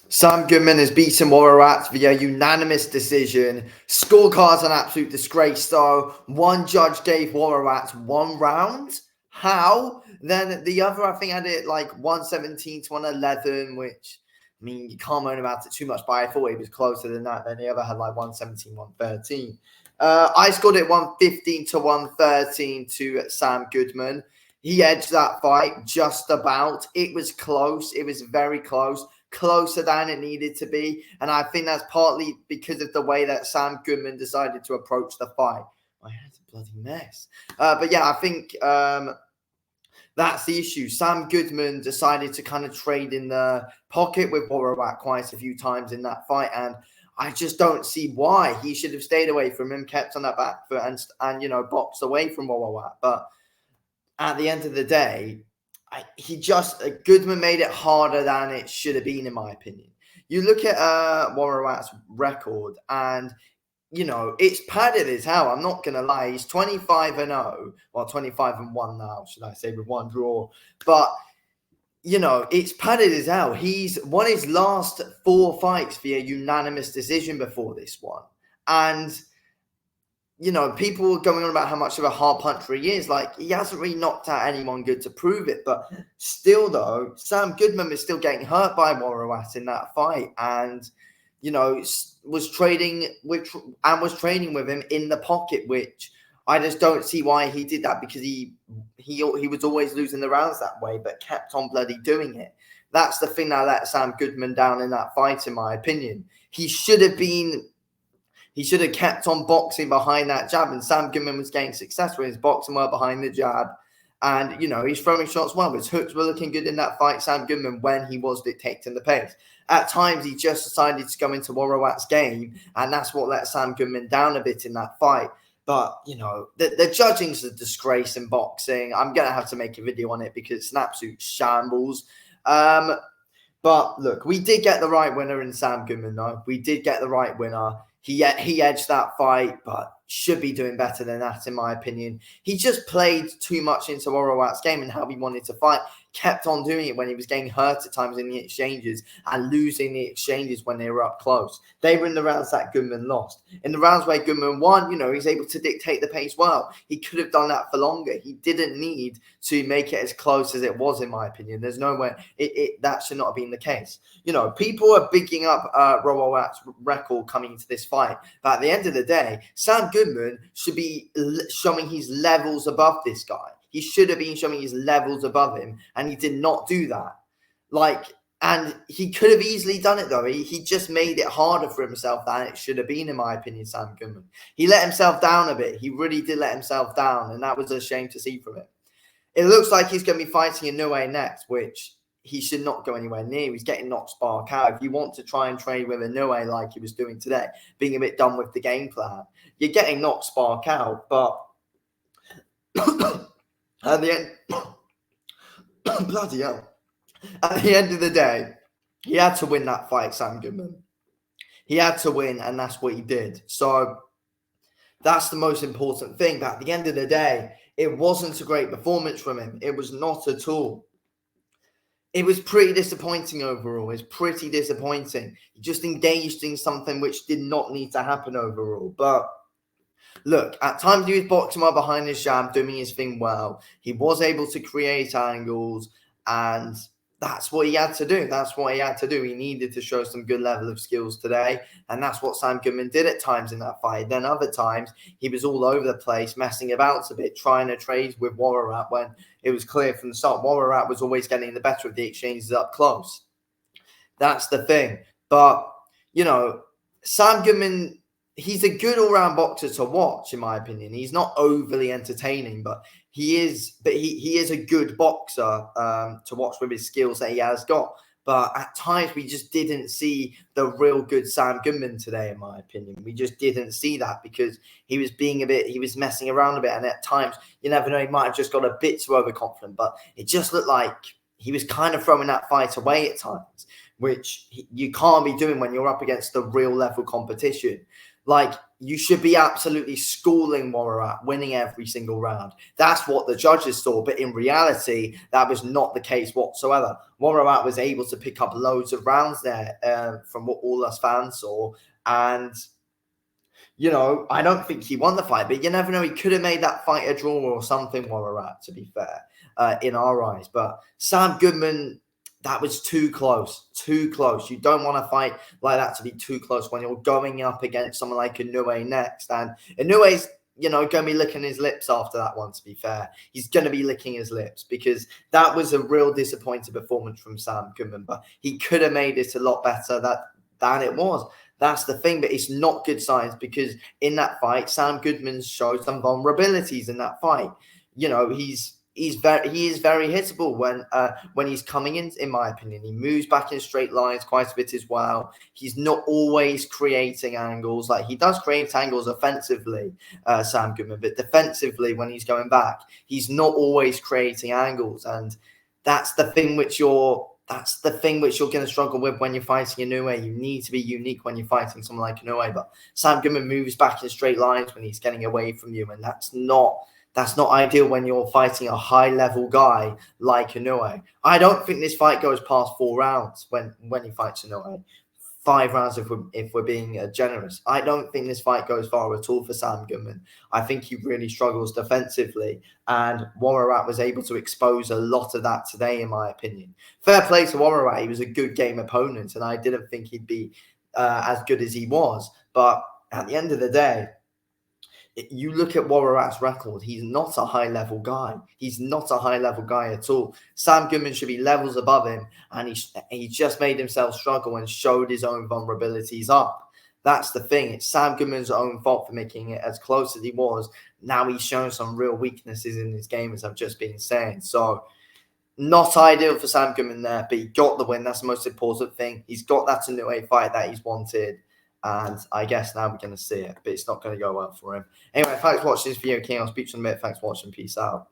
Sam Goodman has beaten Worawut via unanimous decision. Scorecards an absolute disgrace, though. One judge gave Worawut 1 round. How? Then the other, I think, had it like 117 to 111, which, I mean, you can't moan about it too much, but I thought it was closer than that. Then the other had like 117, 113. I scored it 115 to 113 to Sam Goodman. He edged that fight just about. It was close. It was very close. Closer than it needed to be. And I think that's partly because of the way that Sam Goodman decided to approach the fight. My head's a bloody mess. But yeah, I think that's the issue. Sam Goodman decided to kind of trade in the pocket with Worawut quite a few times in that fight. And I just don't see why. He should have stayed away from him, kept on that back foot and boxed away from Worawut. But at the end of the day, Goodman made it harder than it should have been, in my opinion. You look at Worawut's record, and it's padded as hell. I'm not gonna lie. He's 25-0, well, 25-1 now, should I say, with one draw. But it's padded as hell. He's won his last 4 fights via unanimous decision before this one, and people were going on about how much of a hard puncher he is. Like, he hasn't really knocked out anyone good to prove it. But still, though, Sam Goodman was still getting hurt by Worawut in that fight. And, was training with him in the pocket, which I just don't see why he did that, because he was always losing the rounds that way, but kept on bloody doing it. That's the thing that let Sam Goodman down in that fight, in my opinion. He should have kept on boxing behind that jab, and Sam Goodman was getting success with his boxing well behind the jab. And, he's throwing shots well. His hooks were looking good in that fight, Sam Goodman, when he was dictating the pace. At times, he just decided to go into Worawut's game, and that's what let Sam Goodman down a bit in that fight. But, the judging's a disgrace in boxing. I'm going to have to make a video on it because it's an absolute shambles. But, look, we did get the right winner in Sam Goodman, though. We did get the right winner. He edged that fight, but should be doing better than that, in my opinion. He just played too much into Worawut's game and how he wanted to fight. Kept on doing it when he was getting hurt at times in the exchanges and losing the exchanges when they were up close. They were in the rounds that Goodman lost. In the rounds where Goodman won, he's able to dictate the pace well. He could have done that for longer. He didn't need to make it as close as it was, in my opinion. There's no way that should not have been the case. People are bigging up Worawut's record coming into this fight. But at the end of the day, Sam Goodman should be showing his levels above this guy. He should have been showing his levels above him, and he did not do that. And he could have easily done it, though. He just made it harder for himself than it should have been, in my opinion, Sam Goodman. He let himself down a bit. He really did let himself down, and that was a shame to see from him. It looks like he's going to be fighting Chainoi next, which he should not go anywhere near. He's getting knocked spark out. If you want to try and train with Chainoi like he was doing today, being a bit done with the game plan, you're getting knocked spark out, but at the end, bloody hell. At the end of the day, he had to win that fight, Sam Goodman. He had to win, and that's what he did. So that's the most important thing. But at the end of the day, it wasn't a great performance from him. It was not at all. It was pretty disappointing overall. It's pretty disappointing. He just engaged in something which did not need to happen overall. But look, at times he was boxing well behind his jab, doing his thing well. He was able to create angles, and that's what he had to do. That's what he had to do. He needed to show some good level of skills today, and that's what Sam Goodman did at times in that fight. Then other times, he was all over the place, messing about a bit, trying to trade with Worawut when it was clear from the start Worawut was always getting the better of the exchanges up close. That's the thing. But, Sam Goodman, he's a good all-round boxer to watch, in my opinion. He's not overly entertaining, but he is a good boxer to watch with his skills that he has got. But at times, we just didn't see the real good Sam Goodman today, in my opinion. We just didn't see that because he was messing around a bit. And at times, you never know, he might have just got a bit too overconfident. But it just looked like he was kind of throwing that fight away at times, which you can't be doing when you're up against the real level competition. Like, you should be absolutely schooling Worawut, winning every single round. That's what the judges saw, but in reality, that was not the case whatsoever. Worawut was able to pick up loads of rounds there from what all us fans saw, and I don't think he won the fight, but you never know. He could have made that fight a draw or something, Worawut, to be fair, in our eyes. But Sam Goodman, that was too close, too close. You don't want to fight like that to be too close when you're going up against someone like Inoue next. And Inoue's, going to be licking his lips after that one, to be fair. He's going to be licking his lips because that was a real disappointing performance from Sam Goodman. But he could have made it a lot better than it was. That's the thing, but it's not good signs because in that fight, Sam Goodman showed some vulnerabilities in that fight. He is very hittable when he's coming in my opinion. He moves back in straight lines quite a bit as well. He's not always creating angles. Like, he does create angles offensively, Sam Goodman, but defensively when he's going back, he's not always creating angles. And that's the thing which you're going to struggle with when you're fighting Inoue. You need to be unique when you're fighting someone like Inoue. But Sam Goodman moves back in straight lines when he's getting away from you, and that's not ideal when you're fighting a high-level guy like Inoue. I don't think this fight goes past 4 rounds when he fights Inoue. 5 rounds if we're being generous. I don't think this fight goes far at all for Sam Goodman. I think he really struggles defensively, and Worawut was able to expose a lot of that today, in my opinion. Fair play to Worawut. He was a good game opponent, and I didn't think he'd be as good as he was. But at the end of the day, you look at Worawut's record, he's not a high-level guy. He's not a high-level guy at all. Sam Goodman should be levels above him, and he just made himself struggle and showed his own vulnerabilities up. That's the thing. It's Sam Goodman's own fault for making it as close as he was. Now he's shown some real weaknesses in his game, as I've just been saying. So, not ideal for Sam Goodman there, but he got the win. That's the most important thing. He's got that Inoue fight that he's wanted. And I guess now we're going to see it, but it's not going to go well for him. Anyway, thanks for watching this video, King. I'll speak to you in a bit. Thanks for watching. Peace out.